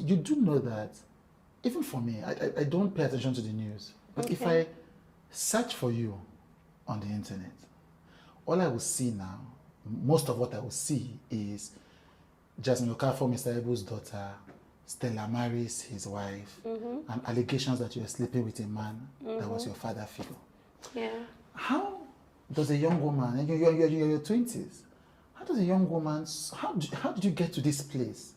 you do know that, even for me, I don't pay attention to the news. But if I search for you on the internet, all I will see now, most of what I will see is Jasmine Okafor, Mr. Ebu's daughter, Stella marries his wife, and allegations that you were sleeping with a man that was your father figure. Yeah. How does a young woman, and you're in your 20s, how does a young woman, how did you get to this place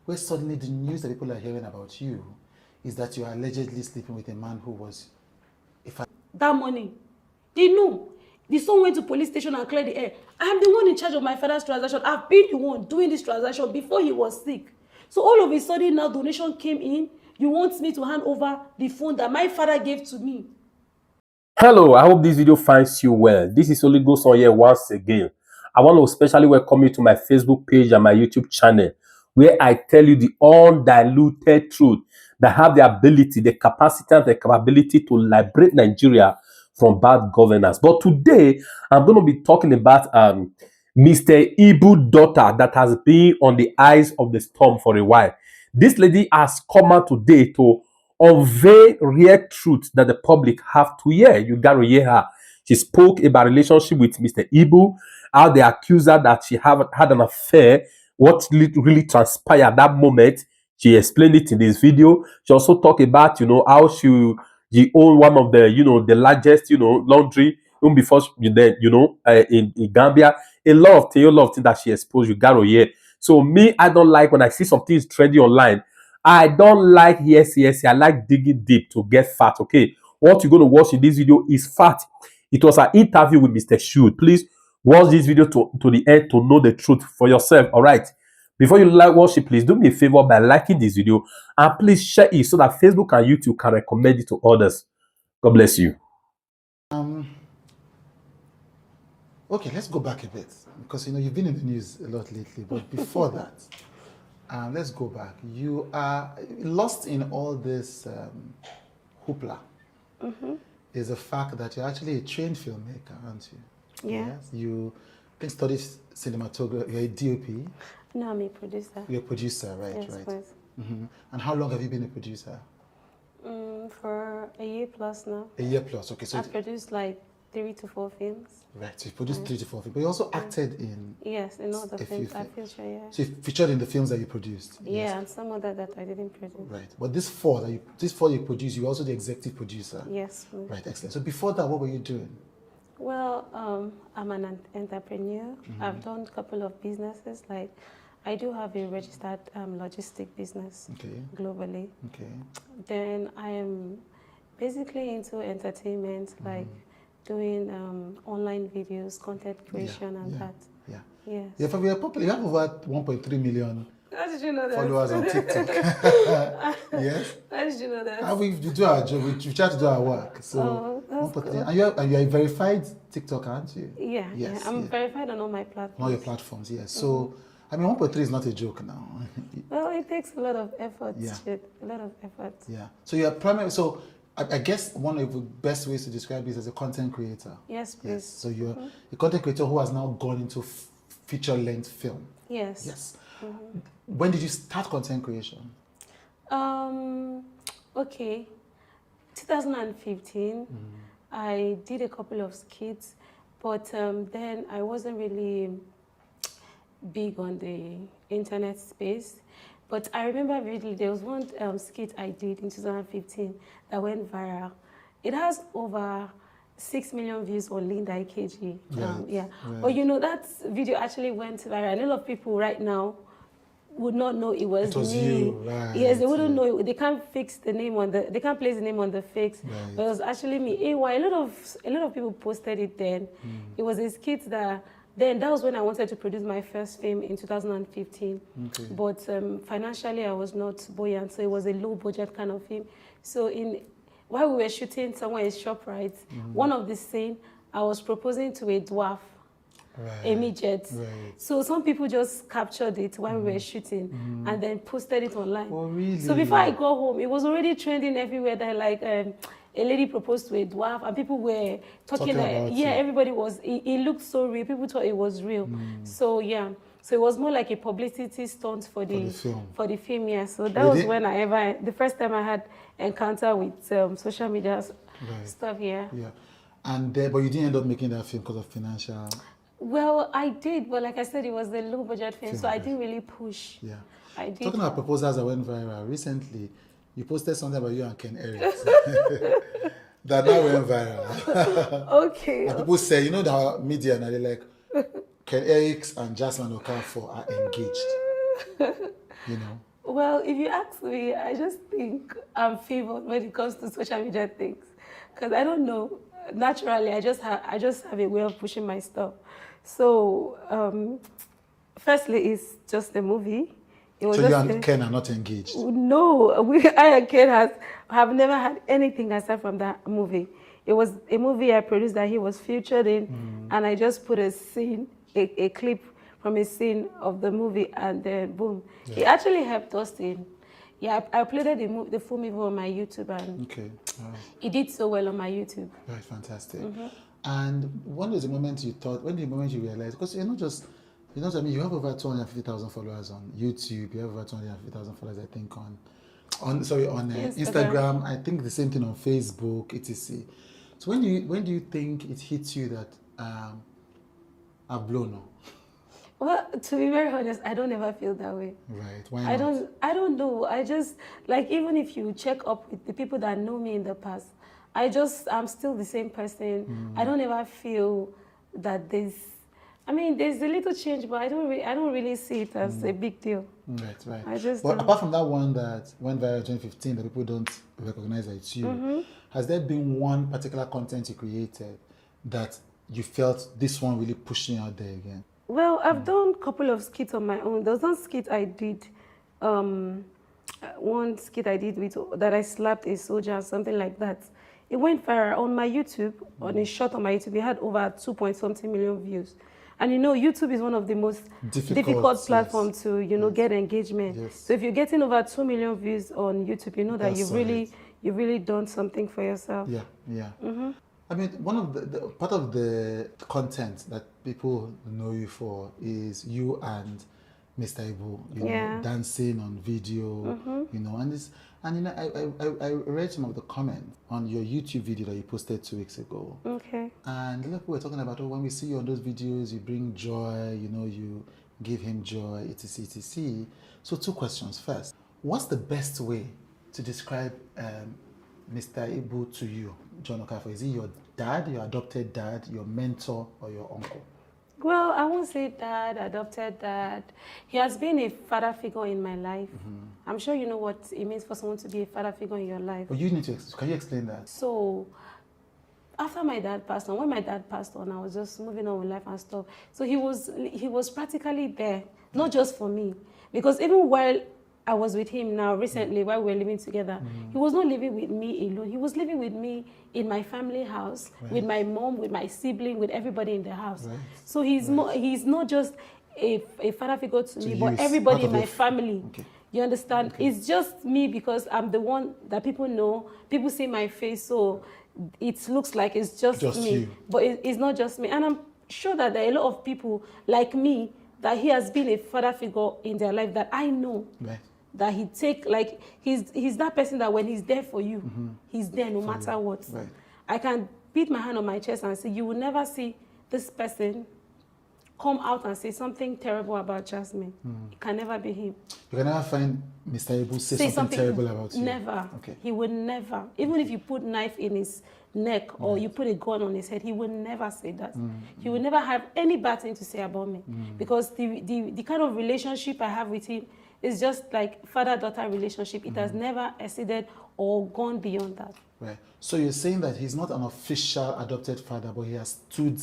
where suddenly the news that people are hearing about you is that you are allegedly sleeping with a man who was a father? That morning, they know. The son went to police station and cleared the air. I'm the one in charge of my father's transaction. I've been the one doing this transaction before he was sick. So all of a sudden now donation came in. You want me to hand over the phone that my father gave to me. Hello, I hope this video finds you well. This is Holy Ghost on here once again. I want to especially welcome you to my Facebook page and my YouTube channel, where I tell you the undiluted truth that have the ability, the capacity, and the capability to liberate Nigeria from bad governance. But today, I'm going to be talking about Mr. Ibu's daughter that has been on the eyes of the storm for a while. This lady has come out today to unveil real truth that the public have to hear. You got to hear her. She spoke about relationship with Mr. Ibu, how they accuse her that she had an affair, what really transpired that moment. She explained it in this video. She also talked about, how she owned one of the, the largest, laundry, even before in Gambia. A lot of things that she exposed. You got to hear. So me, I don't like when I see some things trendy online. I don't like yes. I like digging deep to get fat. Okay, what you're going to watch in this video is fat. It was an interview with Mr. Shoot. Please watch this video to the end to know the truth for yourself. All right. Before you watch it, please do me a favor by liking this video and please share it so that Facebook and YouTube can recommend it to others. God bless you. Okay, let's go back a bit because you've been in the news a lot lately. But before that, let's go back. You are lost in all this hoopla. Is the fact that you're actually a trained filmmaker, aren't you? Yeah. Yes. You studied cinematography. You're a DOP. No, I'm a producer. You're a producer, right? Yes, right. please. And how long have you been a producer? For a year plus now. A year plus. Okay, so I've produced like 3 to 4 films. Right, so you produced 3 to 4 films, but you also acted in. Yes, in all the a films. few I films. featured, yeah. So you featured in the films that you produced. Yeah, Yes. and some other that I didn't produce. Right, but these four you produced, you were also the executive producer. Yes, please. Right, excellent. So before that, what were you doing? Well, I'm an entrepreneur. I've done a couple of businesses. Like, I do have a registered logistic business globally. Okay. Then I am basically into entertainment, like doing online videos, content creation, and that. Yeah. Yes. Yeah, we are popular. You have over 1.3 million How did you know that? followers on TikTok. Yes. How did you know that? And we do our job. We try to do our work. So that's 1.3. cool. And you are a verified TikToker, aren't you? Yeah, Yes, yeah. I'm yeah. verified on all my platforms. On all your platforms, yes. So, I mean, 1.3 is not a joke now. Well, it takes a lot of effort. Yeah. A lot of effort. Yeah. So you're primary. So I guess one of the best ways to describe this as a content creator. Yes, please. Yes. So you're a content creator who has now gone into feature-length film. Yes. Yes. When did you start content creation? Okay. 2015. I did a couple of skits, but then I wasn't really big on the internet space. But I remember vividly there was one skit I did in 2015 that went viral. It has over 6 million views on Linda IKG. Yeah. Right. But that video actually went viral. And a lot of people right now would not know it was me. You, right? Yes, they wouldn't know it. They can't fix the name on they can't place the name on the fakes. Right. But it was actually me. A lot of people posted it then. It was a skit that. Then that was when I wanted to produce my first film in 2015. Okay. But financially, I was not buoyant, so it was a low-budget kind of film. So while we were shooting somewhere in ShopRite, one of the scenes, I was proposing to a dwarf, a midget. Right. So some people just captured it while we were shooting and then posted it online. Oh, really? So before I got home, it was already trending everywhere that like a lady proposed to a dwarf and people were talking like, yeah, everybody was, it looked so real. People thought it was real. So yeah. So it was more like a publicity stunt for the film. For the film, yeah. So that was when the first time I had encounter with social media stuff, yeah. Yeah. And but you didn't end up making that film because of financial. Well, I did, but like I said, it was a low budget film, so I didn't really push. Yeah. I did. Talking about proposals that went viral recently, you posted something about you and Ken Eric that now went viral. Okay. And people say, you know, the media, and they're like, Ken Eric and Jasmine Okafor are engaged. You know. Well, if you ask me, I just think I'm favored when it comes to social media things, because I don't know. Naturally, I just have a way of pushing my stuff. So, firstly, it's just a movie. It was so you and Ken are not engaged? No, I and Ken have never had anything aside from that movie. It was a movie I produced that he was featured in, and I just put a scene, a clip from a scene of the movie, and then boom. Yeah. He actually helped us in. Yeah, I uploaded the full movie on my YouTube, and it did so well on my YouTube. Right, fantastic. And when was the moment you thought? When the moment you realized? Because you're not just, you know what I mean. You have over 250,000 followers on YouTube. You have over 250,000 followers, I think, on Instagram. I think the same thing on Facebook, etc. So when do you think it hits you that I've blown up? Well, to be very honest, I don't ever feel that way. Right. Why not? I don't know. I just, like, even if you check up with the people that know me in the past, I'm still the same person. I don't ever feel that there's a little change, but I don't really see it as a big deal. Right. But apart from that one that went viral in 2015 that people don't recognize that it's you, has there been one particular content you created that you felt this one really pushing out there again? Well, I've done a couple of skits on my own. There was one skit I did, that I slapped a soldier, something like that. It went viral on my YouTube, on a short on my YouTube. It had over 2-point-something million views. And you know, YouTube is one of the most difficult platforms to, get engagement. Yes. So if you're getting over 2 million views on YouTube, you know that you've really done something for yourself. Yeah. I mean, one of the part of the content that people know you for is you and Mr. Ibu, know, dancing on video, I read some of the comments on your YouTube video that you posted 2 weeks ago. Okay. And a lot of people were talking about, when we see you on those videos, you bring joy, you give him joy, etc. So 2 questions. First, what's the best way to describe Mr. Ibu to you, John Okafor? Is he your dad, your adopted dad, your mentor, or your uncle? Well, I won't say dad, adopted dad. He has been a father figure in my life. I'm sure you know what it means for someone to be a father figure in your life. But can you explain that? So, after my dad passed on, when my dad passed on, I was just moving on with life and stuff. So he was practically there, not just for me. Because even while I was with him now recently while we were living together, he was not living with me alone. He was living with me in my family house, with my mom, with my sibling, with everybody in the house. Right. So he's not just a father figure to me, but everybody in my family. Okay. You understand? Okay. It's just me because I'm the one that people know. People see my face, so it looks like it's just me. You. But it's not just me. And I'm sure that there are a lot of people like me that he has been a father figure in their life that I know. Right. That he's that person that when he's there for you, he's there no matter what. Right. I can beat my hand on my chest and say, you will never see this person come out and say something terrible about Jasmine. It can never be him. You can never find Mr. Ibu say something terrible about you? Never. Okay. He would never. Even if you put knife in his neck or you put a gun on his head, he would never say that. He would never have any bad thing to say about me. Because the kind of relationship I have with him is just like father-daughter relationship. It has never exceeded or gone beyond that. Right. So you're saying that he's not an official adopted father, but he has stood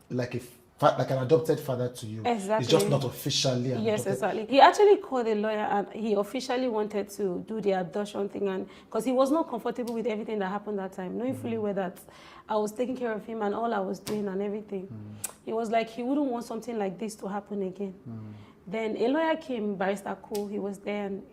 like an adopted father to you. Exactly. He's just not officially an adopted. Exactly. He actually called a lawyer and he officially wanted to do the adoption thing, and because he was not comfortable with everything that happened that time, knowing fully well that I was taking care of him and all I was doing and everything. He was like, he wouldn't want something like this to happen again. Then a lawyer came, Barrister Cole, he was there, and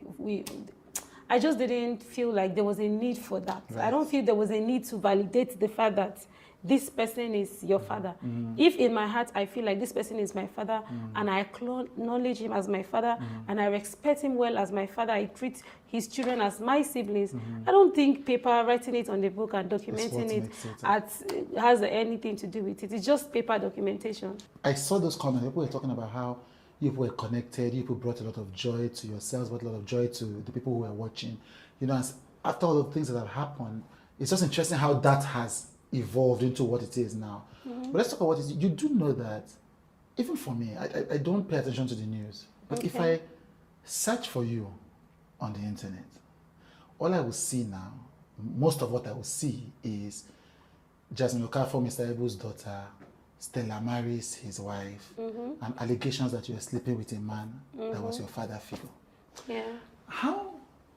I just didn't feel like there was a need for that. Right. I don't feel there was a need to validate the fact that this person is your father. If in my heart I feel like this person is my father and I acknowledge him as my father and I respect him well as my father, I treat his children as my siblings, I don't think paper, writing it on the book and documenting it has anything to do with it. It's just paper documentation. I saw those comments. People were talking about how you people were connected, you people brought a lot of joy to yourselves, brought a lot of joy to the people who were watching. You know, after all the things that have happened, it's just interesting how that has evolved into what it is now. But let's talk about what it is. You do know that, even for me, I don't pay attention to the news. But if I search for you on the internet, all I will see now, most of what I will see is Jasmine Okafor, Mr. Ebu's daughter, Stella marries his wife, and allegations that you were sleeping with a man that was your father figure. Yeah. How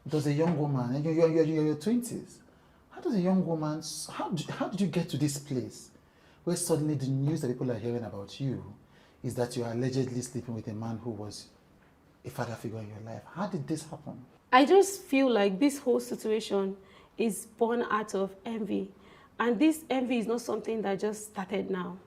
does a young woman, and you're in your 20s, how does a young woman, how did you get to this place where suddenly the news that people are hearing about you is that you are allegedly sleeping with a man who was a father figure in your life? How did this happen? I just feel like this whole situation is born out of envy. And this envy is not something that just started now.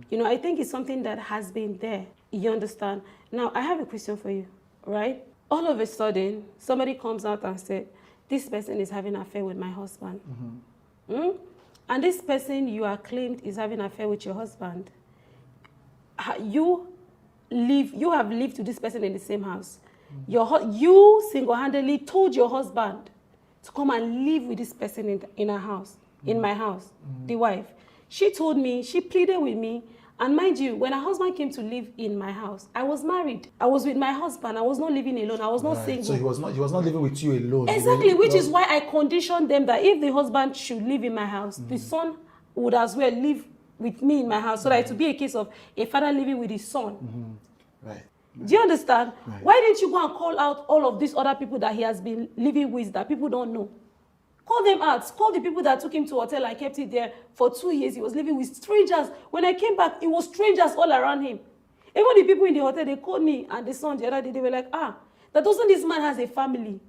You know, I think it's something that has been there. You understand? Now, I have a question for you, right? All of a sudden, somebody comes out and said, this person is having an affair with my husband. And this person you are claimed is having an affair with your husband. You have lived with this person in the same house. You single-handedly told your husband to come and live with this person in our house. In my house, the wife. She told me, she pleaded with me, and mind you, when her husband came to live in my house, I was married. I was with my husband. I was not living alone. I was not single. So he was not living with you alone. Exactly, which is why I conditioned them that if the husband should live in my house, the son would as well live with me in my house, so that it would be a case of a father living with his son. Right. Do you understand? Right. Why didn't you go and call out all of these other people that he has been living with that people don't know? Call them out. Call the people that took him to a hotel and kept it there for 2 years. He was living with strangers. When I came back, it was strangers all around him. Even the people in the hotel, they called me and the son the other day, they were like, that doesn't this man has a family?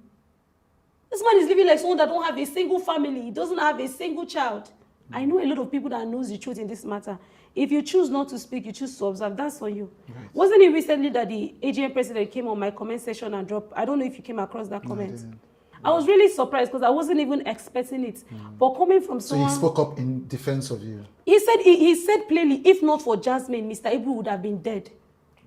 This man is living like someone that don't have a single family. He doesn't have a single child. I know a lot of people that knows the truth in this matter. If you choose not to speak, you choose to observe, that's on you. Right. Wasn't it recently that the AGM president came on my comment section and dropped? I don't know if you came across that comment. No, I was really surprised because I wasn't even expecting it. But coming from someone... So he spoke up in defense of you? He said plainly, if not for Jasmine, Mr. Ibu would have been dead.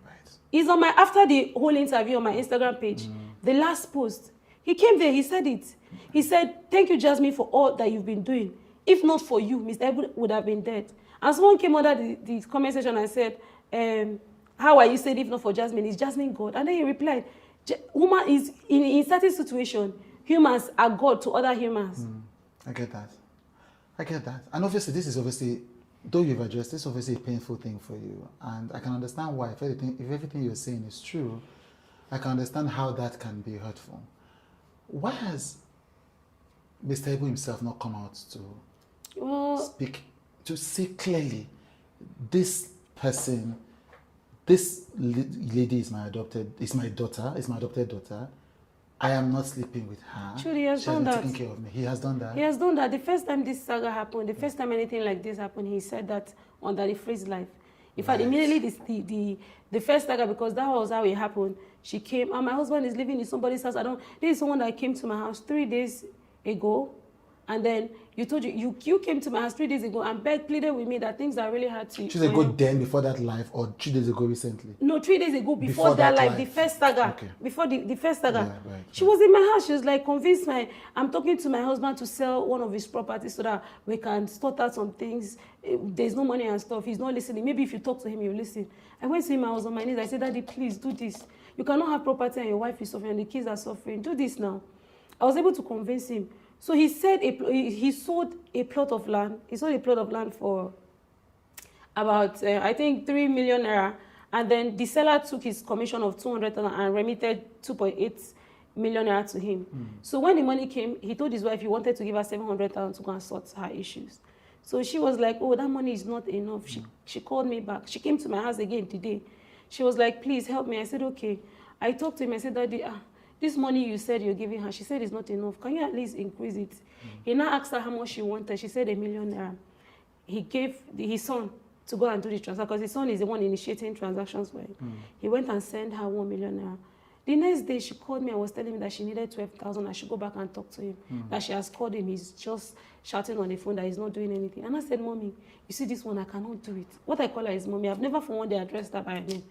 Right. He's on after the whole interview on my Instagram page, the last post, he came there, he said it. He said, thank you, Jasmine, for all that you've been doing. If not for you, Mr. Ibu would have been dead. And someone came under the comment section and said, how are you saying if not for Jasmine? Is Jasmine God? And then he replied, woman is in certain situation, humans are God to other humans. I get that. And obviously, though you've addressed this, obviously a painful thing for you. And I can understand why. If everything you're saying is true, I can understand how that can be hurtful. Why has Mr. Ibu himself not come out to speak, to say clearly, this person, this lady is my adopted daughter. I am not sleeping with her. Truly, he has done that. Taking care of me. He has done that. He has done that. The first time this saga happened, the first time anything like this happened, he said that under the phrase life. In fact, immediately the first saga, because that was how it happened, she came, and my husband is living in somebody's house. This is someone that came to my house 3 days ago, and then you came to my house 3 days ago and pleaded with me that things are really hard to... 2 days ago then, before that life, or 3 days ago recently? No, 3 days ago, before that life, the first saga. Okay. Before the first saga. Yeah, right. She was in my house. She was like, convinced I'm talking to my husband to sell one of his properties so that we can sort out some things. There's no money and stuff. He's not listening. Maybe if you talk to him, he'll listen. I went to him, I was on my knees. I said, Daddy, please do this. You cannot have property and your wife is suffering and the kids are suffering. Do this now. I was able to convince him. So he said he sold a plot of land. He sold a plot of land for about, I think, 3 million naira. And then the seller took his commission of 200,000 and remitted 2.8 million naira to him. So when the money came, he told his wife he wanted to give her 700,000 to go and sort her issues. So she was like, oh, that money is not enough. She called me back. She came to my house again today. She was like, please help me. I said, okay. I talked to him. I said, Daddy, this money you said you're giving her, she said it's not enough. Can you at least increase it? He now asked her how much she wanted. She said 1 million naira. he gave his son to go and do the transaction because his son is the one initiating transactions for him. He went and sent her 1 million naira. The next day, she called me and was telling me that she needed 12,000. I should go back and talk to him. That she has called him. He's just shouting on the phone that he's not doing anything. And I said, Mommy, you see this one, I cannot do it. What I call her is Mommy. I've never for one day addressed her by her name.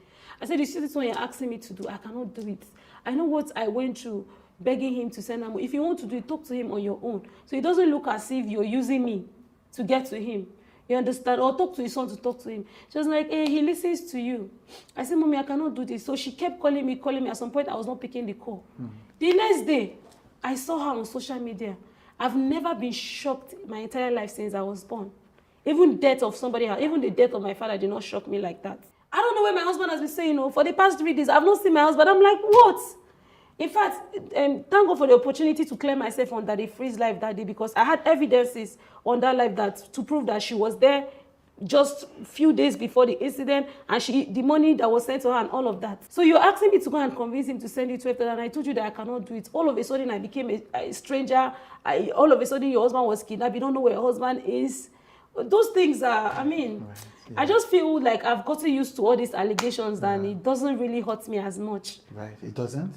I said, you see this one you're asking me to do, I cannot do it. I know what I went through begging him to send her money. If you want to do it, talk to him on your own. So it doesn't look as if you're using me to get to him. You understand? Or talk to his son to talk to him. She was like, hey, he listens to you. I said, Mommy, I cannot do this. So she kept calling me. At some point, I was not picking the call. The next day, I saw her on social media. I've never been shocked my entire life since I was born. Even death of somebody else, even the death of my father did not shock me like that. I don't know where my husband has been saying, for the past 3 days, I've not seen my husband. I'm like, what? In fact, thank God for the opportunity to clear myself on Daddy Free's life that day because I had evidences on that life that to prove that she was there just a few days before the incident and the money that was sent to her and all of that. So you're asking me to go and convince him to send you 12,000 and I told you that I cannot do it. All of a sudden, I became a stranger. All of a sudden, your husband was kidnapped. You don't know where your husband is. Those things are, right, yeah. I just feel like I've gotten used to all these allegations and it doesn't really hurt me as much. Right, it doesn't?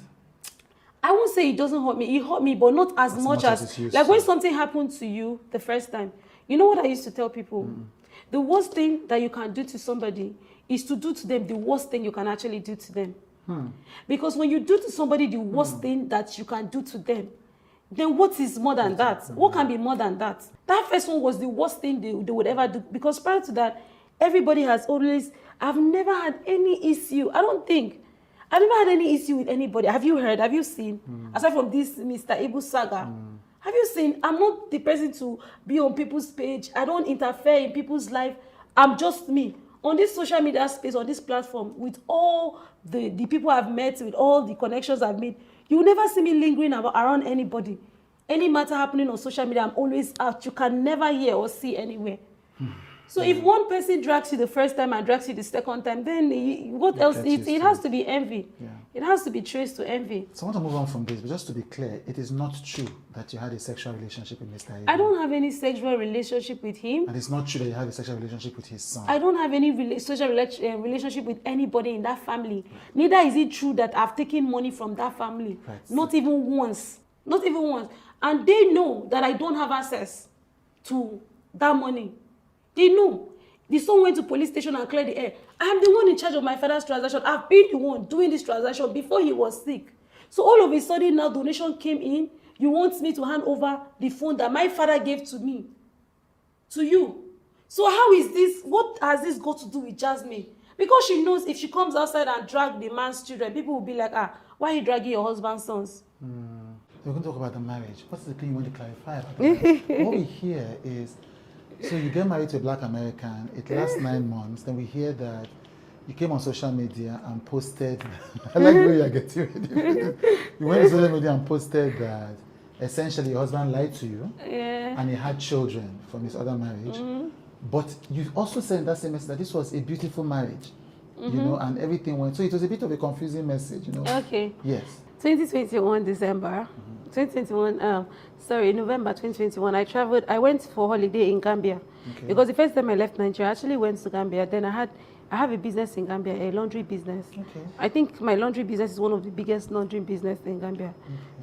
I won't say it doesn't hurt me. It hurt me, but not as much as like when something happened to you the first time. You know what I used to tell people? The worst thing that you can do to somebody is to do to them the worst thing you can actually do to them. Because when you do to somebody the worst thing that you can do to them, then what is more than that? What can be more than that? That first one was the worst thing they would ever do. Because prior to that, everybody has always... I've never had any issue. I've never had any issue with anybody. Have you heard? Have you seen? Aside from this Mr. Ibu saga. Have you seen? I'm not the person to be on people's page. I don't interfere in people's life. I'm just me. On this social media space, on this platform, with all the people I've met, with all the connections I've made, you will never see me lingering around anybody. Any matter happening on social media, I'm always out. You can never hear or see anywhere. So if one person drags you the first time and drags you the second time, then what else? It has to be envy. Yeah. It has to be traced to envy. So I want to move on from this, but just to be clear, it is not true that you had a sexual relationship with Mr. Ibu. I don't have any sexual relationship with him. And it's not true that you have a sexual relationship with his son. I don't have any social relationship with anybody in that family. Neither is it true that I've taken money from that family. Right. Not even once. Not even once. And they know that I don't have access to that money. They know. The son went to police station and cleared the air. I'm the one in charge of my father's transaction. I've been the one doing this transaction before he was sick. So all of a sudden now donation came in. You want me to hand over the phone that my father gave to me to you. So how is this? What has this got to do with Jasmine? Because she knows if she comes outside and drag the man's children, people will be like, why are you dragging your husband's sons? We're going to talk about the marriage. What's the thing you want to clarify about the marriage? What we hear is, so you get married to a black American, it lasts 9 months, then we hear that you came on social media and posted, I like the way you're getting ready. You went on social media and posted that essentially your husband lied to you and he had children from his other marriage. But you also said in that same message that this was a beautiful marriage, you know, and everything went, so it was a bit of a confusing message, you know. Okay. Yes. 2021 December, 2021, November 2021, I went for holiday in Gambia. Because the first time I left Nigeria, I actually went to Gambia. Then I have a business in Gambia, a laundry business. I think my laundry business is one of the biggest laundry business in Gambia.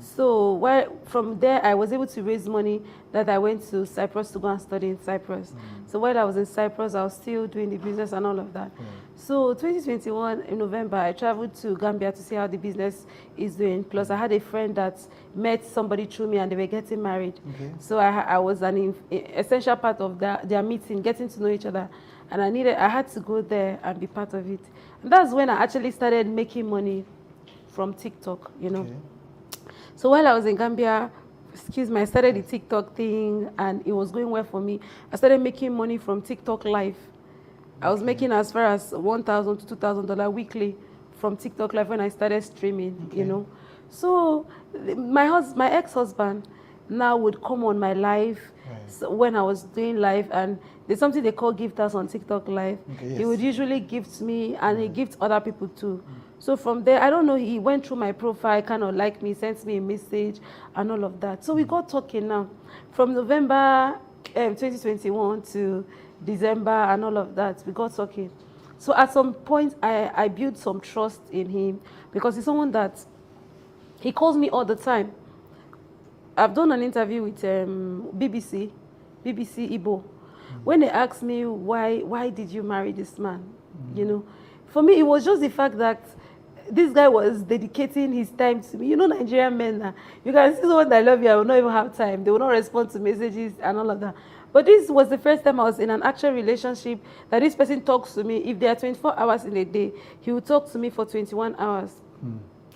So from there, I was able to raise money that I went to Cyprus to go and study in Cyprus. So while I was in Cyprus, I was still doing the business and all of that. So 2021 in November, I traveled to Gambia to see how the business is doing. Plus, I had a friend that met somebody through me and they were getting married. So I was an essential part of their meeting, getting to know each other. And I had to go there and be part of it. And that's when I actually started making money from TikTok, you know. So while I was in Gambia, I started the TikTok thing and it was going well for me. I started making money from TikTok Live. I was making as far as $1,000 to $2,000 weekly from TikTok Live when I started streaming, you know. So my ex-husband now would come on my live so when I was doing live, and there's something they call gifters on TikTok Live. He would usually gift me and he gift other people too. So from there, I don't know, he went through my profile, kind of liked me, sent me a message and all of that. So we got talking now. From November 2021 to December and all of that. We got talking. So at some point, I built some trust in him because he's someone that he calls me all the time. I've done an interview with BBC Igbo. When they asked me why did you marry this man, you know, for me it was just the fact that this guy was dedicating his time to me. You know, Nigerian men now, you can see someone that love you, I will not even have time. They will not respond to messages and all of that. But this was the first time I was in an actual relationship that this person talks to me. If there are 24 hours in a day, he will talk to me for 21 hours.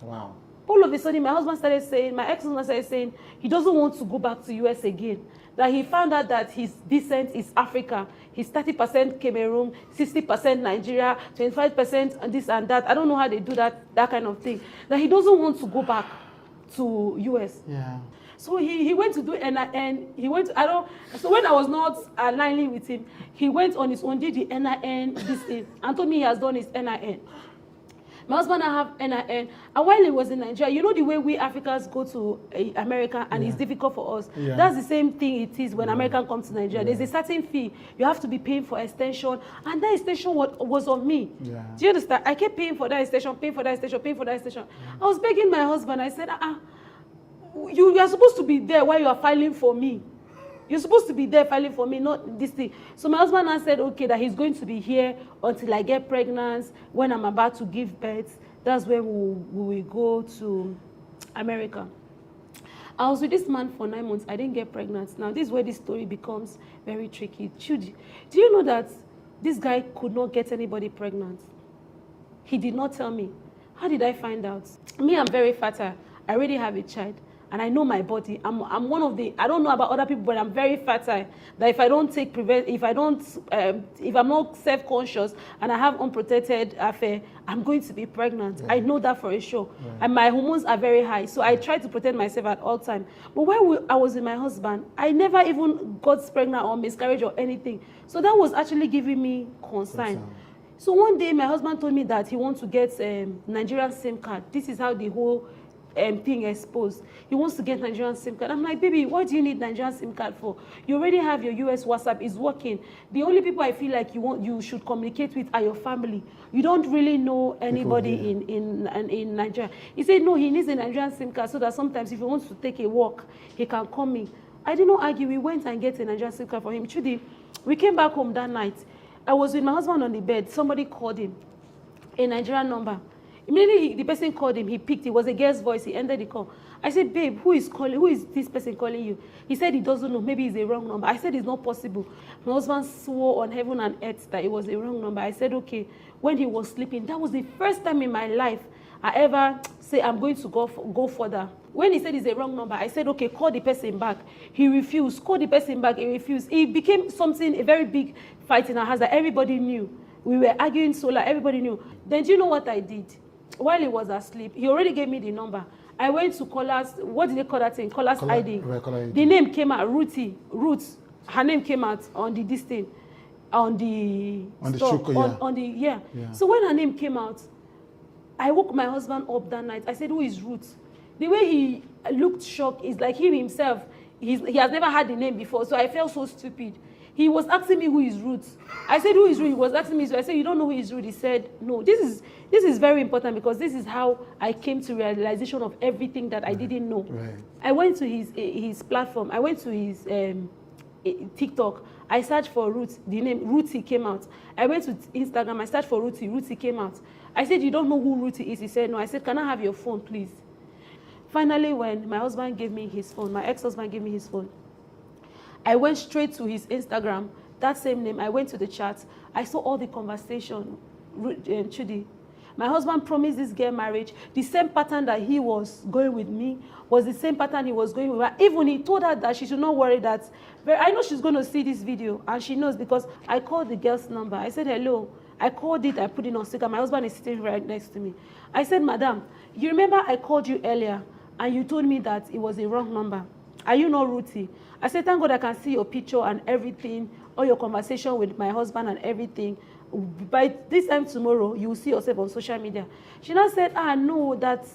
Wow. All of a sudden, my ex-husband started saying, he doesn't want to go back to US again. That he found out that his descent is Africa. He's 30% Cameroon, 60% Nigeria, 25% this and that. I don't know how they do that kind of thing. That he doesn't want to go back to US. Yeah. So he went to do NIN. So when I was not aligning with him, he went on his own, did the NIN, this thing, and told me he has done his NIN. My husband and I have NIN. And while he was in Nigeria, you know the way we Africans go to America and it's difficult for us. Yeah. That's the same thing it is when Americans come to Nigeria. There's a certain fee. You have to be paying for extension. And that extension was on me. Yeah. Do you understand? I kept paying for that extension, paying for that extension. I was begging my husband. I said, you are supposed to be there while you are filing for me. You're supposed to be there filing for me, not this thing. So my husband now said, okay, that he's going to be here until I get pregnant. When I'm about to give birth, that's when we will go to America. I was with this man for 9 months. I didn't get pregnant. Now, this is where this story becomes very tricky. Chudi, do you know that this guy could not get anybody pregnant? He did not tell me. How did I find out? Me, I'm very fertile. I already have a child. And I know my body. I'm one of the, I don't know about other people, but I'm very fertile. That if I don't take if I'm not self-conscious and I have unprotected affair, I'm going to be pregnant. Yeah. I know that for a sure. Yeah. And my hormones are very high. So I try to protect myself at all times. But while I was with my husband, I never even got pregnant or miscarriage or anything. So that was actually giving me concern. So one day my husband told me that he wants to get Nigerian SIM card. This is how the whole thing exposed. He wants to get Nigerian SIM card. I'm like, baby, what do you need Nigerian SIM card for? You already have your US WhatsApp, it's working. The only people I feel like you should communicate with are your family. You don't really know anybody in Nigeria. He said, no, he needs a Nigerian SIM card so that sometimes if he wants to take a walk, he can call me. I did not argue. We went and get a Nigerian SIM card for him. Chudi, we came back home that night. I was with my husband on the bed. Somebody called him, a Nigerian number. Immediately, the person called him. He picked. It was a girl's voice. He ended the call. I said, babe, who is calling? Who is this person calling you? He said he doesn't know. Maybe it's a wrong number. I said it's not possible. My husband swore on heaven and earth that it was a wrong number. I said, okay. When he was sleeping, that was the first time in my life I ever say I'm going to go further. When he said it's a wrong number, I said, okay, call the person back. He refused. Call the person back. He refused. It became something, a very big fight in our house that everybody knew. We were arguing so loud. Everybody knew. Then do you know what I did? While he was asleep, he already gave me the number. I went to callers. What did they call that thing? Callers ID. The name came out. Ruth. Her name came out on the this thing, on the store, yeah. So when her name came out, I woke my husband up that night. I said, "Who is Ruth?" The way he looked shocked is like him himself. He has never had the name before, so I felt so stupid. He was asking me who is Ruth. I said, who is Ruth? He was asking me, so I said, you don't know who is Ruth? He said, no. This is very important because this is how I came to realization of everything that I didn't know. Right. I went to his platform. I went to his TikTok. I searched for Ruth. The name Ruthie came out. I went to Instagram. I searched for Ruthie. Ruthie came out. I said, you don't know who Ruthie is? He said, no. I said, can I have your phone, please? Finally, when my husband gave me his phone, my ex-husband gave me his phone, I went straight to his Instagram, that same name. I went to the chat. I saw all the conversation. Chudi, my husband promised this girl marriage. The same pattern that he was going with me was the same pattern he was going with her. Even he told her that she should not worry that. I know she's going to see this video, and she knows because I called the girl's number. I said, hello. I called it. I put it on speaker. My husband is sitting right next to me. I said, madam, you remember I called you earlier, and you told me that it was a wrong number. Are you not Ruthie? I said, thank God I can see your picture and everything, all your conversation with my husband and everything. By this time tomorrow, you will see yourself on social media. She now said, no, that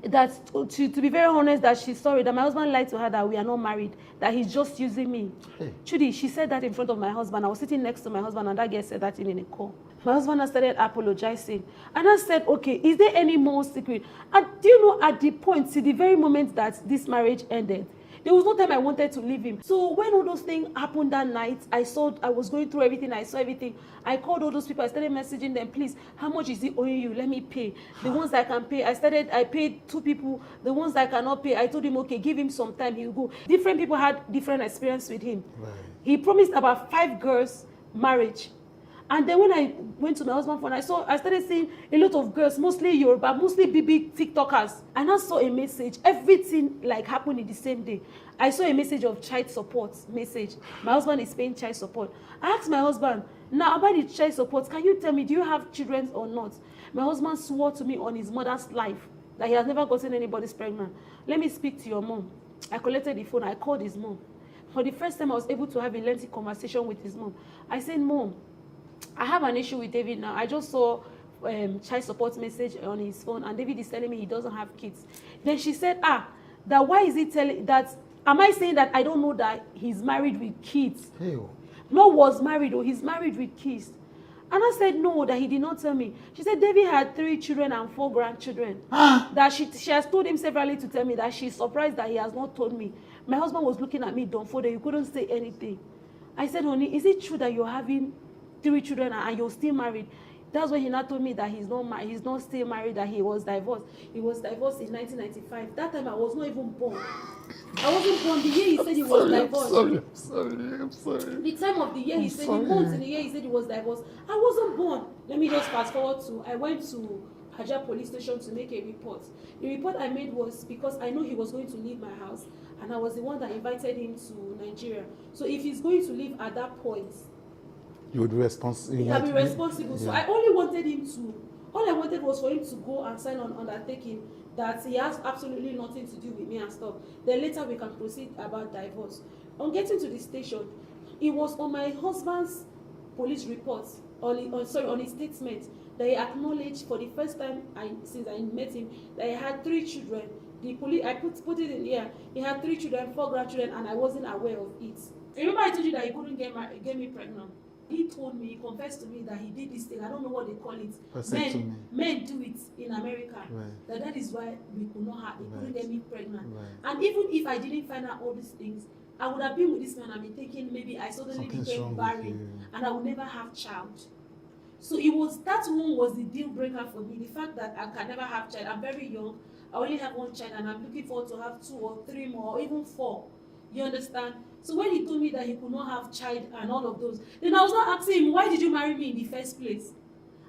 that to be very honest, that she's sorry, that my husband lied to her, that we are not married, that he's just using me. Hey. Trudy, she said that in front of my husband. I was sitting next to my husband, and that girl said that in a call. My husband has started apologizing. And I said, okay, is there any more secret? And do you know, at the point, see, the very moment that this marriage ended, there was no time I wanted to leave him. So when all those things happened that night, I was going through everything, I saw everything. I called all those people, I started messaging them, please, how much is he owing you? Let me pay. The ones that I can pay, I paid 2 people. The ones that I cannot pay, I told him, okay, give him some time, he'll go. Different people had different experience with him. Right. He promised about 5 girls marriage. And then when I went to my husband's phone, I started seeing a lot of girls, mostly Yoruba, mostly BB TikTokers. And I saw a message. Everything like happened in the same day. I saw a message of child support message. My husband is paying child support. I asked my husband, now about the child support, can you tell me, do you have children or not? My husband swore to me on his mother's life that he has never gotten anybody's pregnant. Let me speak to your mom. I collected the phone. I called his mom. For the first time, I was able to have a lengthy conversation with his mom. I said, Mom, I have an issue with David now. I just saw child support message on his phone, and David is telling me he doesn't have kids. Then she said, that why is he telling that? Am I saying that I don't know that he's married with kids? Hey. No, was married, or he's married with kids. And I said, no, that he did not tell me. She said, David had 3 children and 4 grandchildren. That she has told him severally to tell me that she's surprised that he has not told me. My husband was looking at me dumbfounded. He couldn't say anything. I said, honey, is it true that you're having 3 children and you're still married? That's when he now told me that he's not still married, that he was divorced. He was divorced in 1995. That time I was not even born. I wasn't born the year he said he was divorced. I'm sorry. The time of the year he said, the month in the year he said he was divorced, I wasn't born. Let me just fast forward to, I went to Hajar police station to make a report. The report I made was because I know he was going to leave my house, and I was the one that invited him to Nigeria. So if he's going to leave at that point, you would be responsible. I'll be responsible. Yeah. So I only wanted him to, all I wanted was for him to go and sign on undertaking that he has absolutely nothing to do with me and stuff. Then later we can proceed about divorce. On getting to the station, it was on my husband's police report, on his statement, that he acknowledged for the first time since I met him that he had 3 children. The police, I put it in here. He had 3 children, 4 grandchildren, and I wasn't aware of it. Remember I told you that he couldn't get me pregnant. He told me, he confessed to me that he did this thing. I don't know what they call it. Men do it in America. Right. That is why we could not have, he couldn't get me pregnant. Right. And even if I didn't find out all these things, I would have been with this man and been thinking maybe I suddenly became barren and I would never have child. So that one was the deal breaker for me. The fact that I can never have child. I'm very young. I only have 1 child, and I'm looking forward to have 2 or 3 more, or even 4. You understand? So when he told me that he could not have child and all of those, then I was not asking him, why did you marry me in the first place?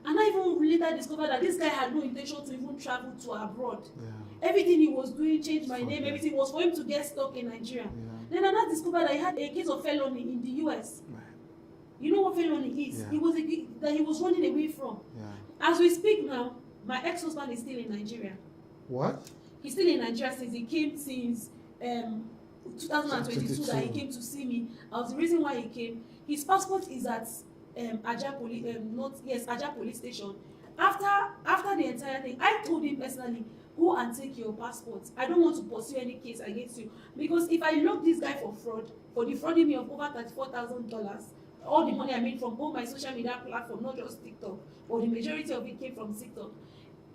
And I even later discovered that this guy had no intention to even travel to abroad. Yeah. Everything he was doing, changed my name, everything was for him to get stuck in Nigeria. Yeah. Then I now discovered that he had a case of felony in the US. Right. You know what felony is? Yeah. It was that he was running away from. Yeah. As we speak now, my ex-husband is still in Nigeria. What? He's still in Nigeria since he came 2022 that he came to see me. The reason why he came, his passport is at Hajar police station. After the entire thing, I told him personally, go and take your passport. I don't want to pursue any case against you, because if I lock this guy for fraud, for defrauding me of over $34,000, all the money I made from all my social media platform, not just TikTok, or the majority of it came from TikTok.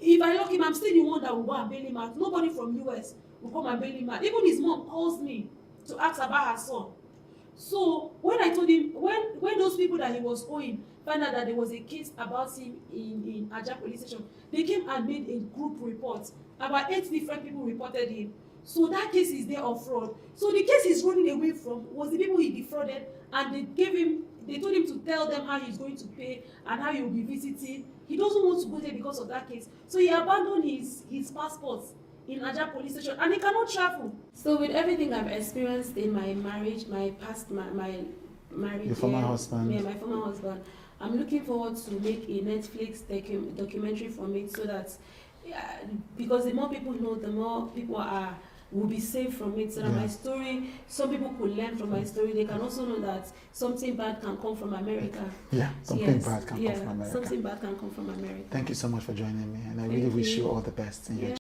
If I lock him, I'm still the one that will go and bail him out. Nobody from US will come and bail him out. Even his mom calls me to ask about her son. So when I told him, when those people that he was owing found out that there was a case about him in Hajar police station, they came and made a group report. About 8 different people reported him. So that case is there of fraud. So the case he's running away from was the people he defrauded, and they told him to tell them how he's going to pay and how he will be visiting. He doesn't want to go there because of that case. So he abandoned his passports in Hajar police station, and he cannot travel. So with everything I've experienced in my marriage, my marriage, your former husband. Yeah, my former husband, I'm looking forward to make a Netflix documentary from it, so that because the more people know, the more people will be saved from it, so that my story, some people could learn from my story. They can also know that something bad can come from America. Yeah, something bad can come from America. Something bad can come from America. Thank you so much for joining me, and I really wish you all the best in your